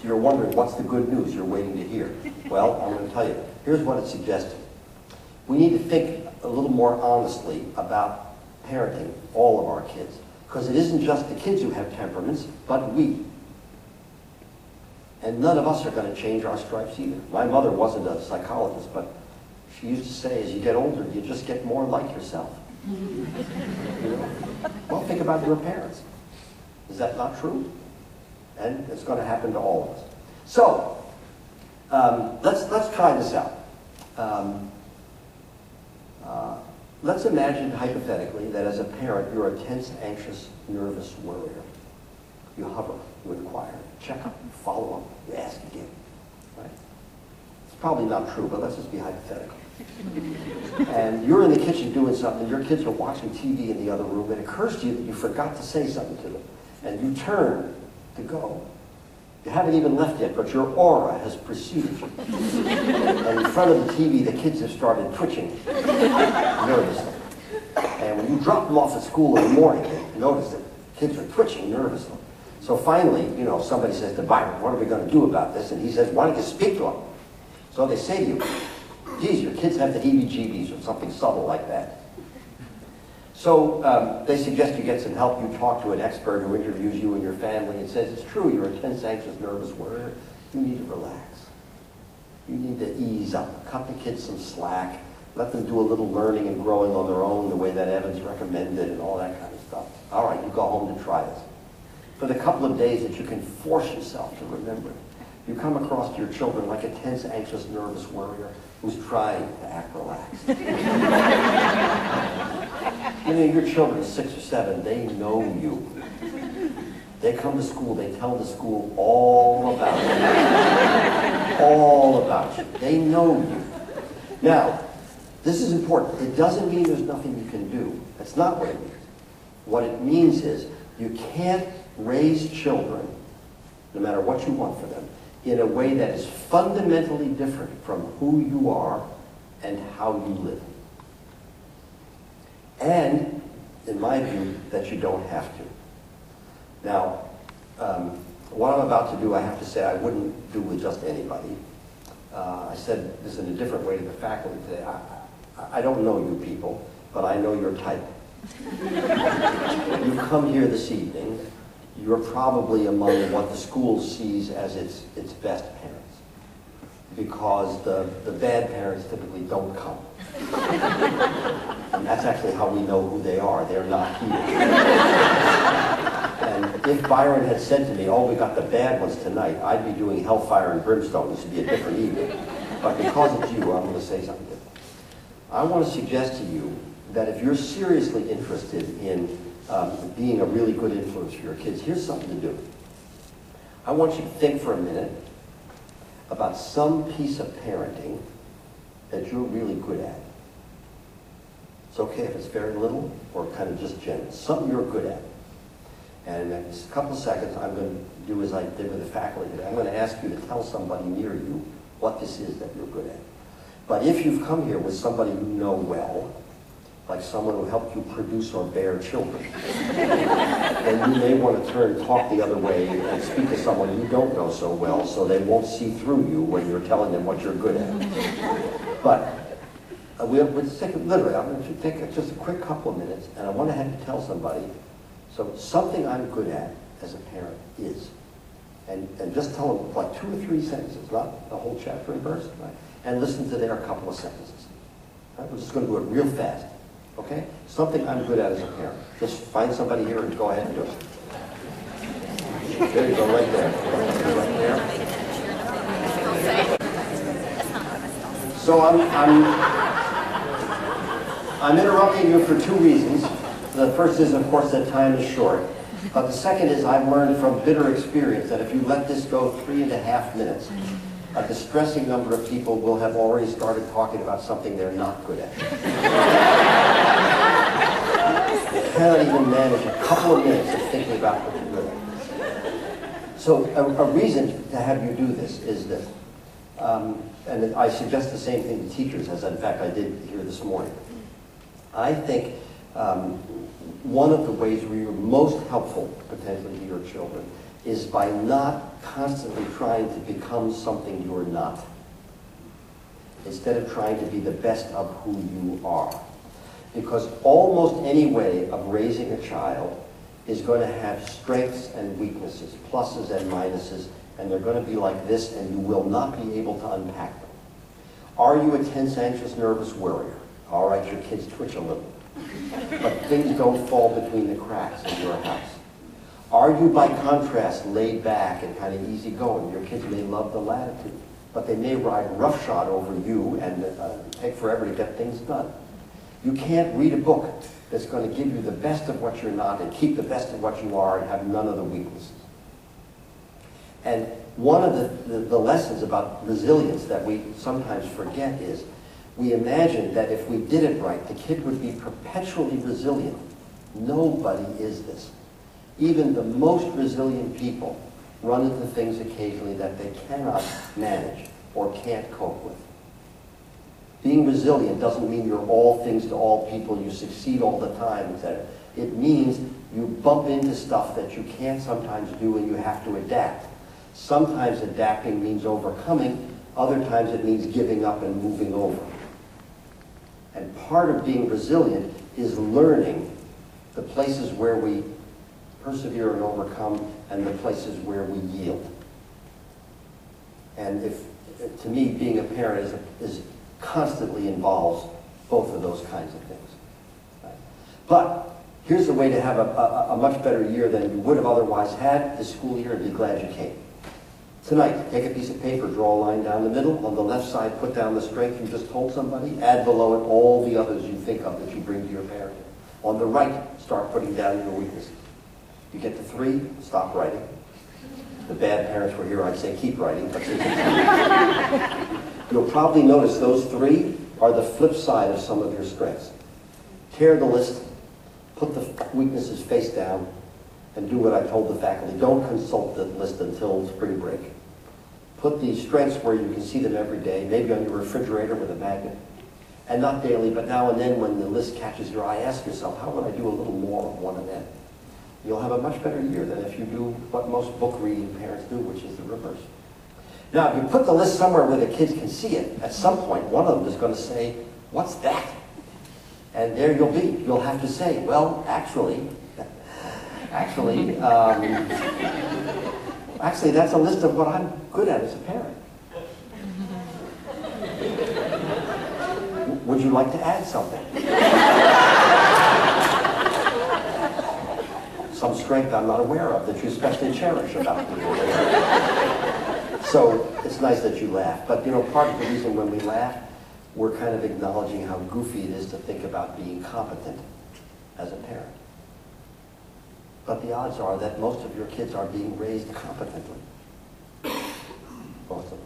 So you're wondering, what's the good news you're waiting to hear? Well, I'm going to tell you. Here's what it's suggesting. We need to think a little more honestly about parenting all of our kids. Because it isn't just the kids who have temperaments, but we. And none of us are going to change our stripes either. My mother wasn't a psychologist, but she used to say, as you get older, you just get more like yourself. You know? Well, think about your parents. Is that not true? And it's going to happen to all of us. So, let's try this out. Let's imagine hypothetically that as a parent you're a tense, anxious, nervous worrier. You hover, you inquire, check up, you follow up, you ask again. Right? It's probably not true, but let's just be hypothetical. And you're in the kitchen doing something, your kids are watching TV in the other room, and it occurs to you that you forgot to say something to them. And you turn to go. You haven't even left yet, but your aura has preceded you. And in front of the TV, the kids have started twitching nervously. And when you drop them off at school in the morning, you notice that kids are twitching nervously. So finally, you know, somebody says to Byron, what are we going to do about this? And he says, why don't you speak to them? So they say to you, geez, your kids have the heebie-jeebies or something subtle like that. So they suggest you get some help. You talk to an expert who interviews you and your family and says, it's true, you're a tense, anxious, nervous worrier. You need to relax. You need to ease up. Cut the kids some slack. Let them do a little learning and growing on their own the way that Evans recommended and all that kind of stuff. All right, you go home to try this. For the couple of days that you can force yourself to remember it, you come across to your children like a tense, anxious, nervous worrier who's trying to act relaxed. You know, your children, 6 or 7, they know you. They come to school, they tell the school all about you. All about you. They know you. Now, this is important. It doesn't mean there's nothing you can do. That's not what it means. What it means is you can't raise children, no matter what you want for them, in a way that is fundamentally different from who you are and how you live. And, in my view, that you don't have to. Now, what I'm about to do, I have to say, I wouldn't do with just anybody. I said this in a different way to the faculty today. I don't know you people, but I know your type. You've come here this evening. You're probably among what the school sees as its best parents, because the bad parents typically don't come. And that's actually how we know who they are. They're not here. And if Byron had said to me, oh, we got the bad ones tonight, I'd be doing Hellfire and Brimstone. This would be a different evening. But because it's you, I'm going to say something different. I want to suggest to you that if you're seriously interested in being a really good influence for your kids, here's something to do. I want you to think for a minute about some piece of parenting that you're really good at. It's okay if it's very little or kind of just general. Something you're good at. And in a couple of seconds, I'm going to do as I did with the faculty today. I'm going to ask you to tell somebody near you what this is that you're good at. But if you've come here with somebody you know well, like someone who helped you produce or bear children, then you may want to turn and talk the other way and speak to someone you don't know so well, so they won't see through you when you're telling them what you're good at. But we'll take it literally. I'm going to take just a quick couple of minutes, and I want to have you tell somebody, so something I'm good at as a parent is, and just tell them like 2 or 3 sentences, not the whole chapter and verse, right? And listen to their couple of sentences. Right? We're just going to do it real fast. Okay? Something I'm good at as a parent. Just find somebody here and go ahead and do it. There you go, right there. Right there. So I'm interrupting you for 2 reasons. The first is, of course, that time is short. But the second is I've learned from bitter experience that if you let this go 3.5 minutes, a distressing number of people will have already started talking about something they're not good at. They cannot even manage a couple of minutes of thinking about what you're good at. So a reason to have you do this is that, and I suggest the same thing to teachers, as in fact I did here this morning. I think one of the ways where you're most helpful potentially to your children is by not constantly trying to become something you're not, instead of trying to be the best of who you are. Because almost any way of raising a child is going to have strengths and weaknesses, pluses and minuses, and they're going to be like this, and you will not be able to unpack them. Are you a tense, anxious, nervous worrier? All right, your kids twitch a little, but things don't fall between the cracks in your house. Are you, by contrast, laid back and kind of easygoing? Your kids may love the latitude, but they may ride roughshod over you and take forever to get things done. You can't read a book that's going to give you the best of what you're not and keep the best of what you are and have none of the weaknesses. And one of the lessons about resilience that we sometimes forget is we imagine that if we did it right, the kid would be perpetually resilient. Nobody is this. Even the most resilient people run into things occasionally that they cannot manage or can't cope with. Being resilient doesn't mean you're all things to all people, you succeed all the time, etc. It means you bump into stuff that you can't sometimes do and you have to adapt. Sometimes adapting means overcoming, other times it means giving up and moving over. And part of being resilient is learning the places where we persevere and overcome and the places where we yield. And to me, being a parent is constantly involves both of those kinds of things. Right? But here's a way to have a much better year than you would have otherwise had this school year, and be glad you came. Tonight, take a piece of paper, draw a line down the middle. On the left side, put down the strength you just told somebody. Add below it all the others you think of that you bring to your parent. On the right, start putting down your weaknesses. You get to 3, stop writing. The bad parents were here, I'd say keep writing, but you'll probably notice those 3 are the flip side of some of your strengths. Tear the list, put the weaknesses face down, and do what I told the faculty. Don't consult the list until spring break. Put the strengths where you can see them every day, maybe on your refrigerator with a magnet. And not daily, but now and then when the list catches your eye, ask yourself, how would I do a little more of one of them? You'll have a much better year than if you do what most book-reading parents do, which is the reverse. Now, if you put the list somewhere where the kids can see it, at some point, one of them is going to say, what's that? And there you'll be. You'll have to say, well, actually, that's a list of what I'm good at as a parent. Would you like to add something? Some strength I'm not aware of that you especially cherish about me. So it's nice that you laugh. But part of the reason when we laugh, we're kind of acknowledging how goofy it is to think about being competent as a parent. But the odds are that most of your kids are being raised competently. Most of them.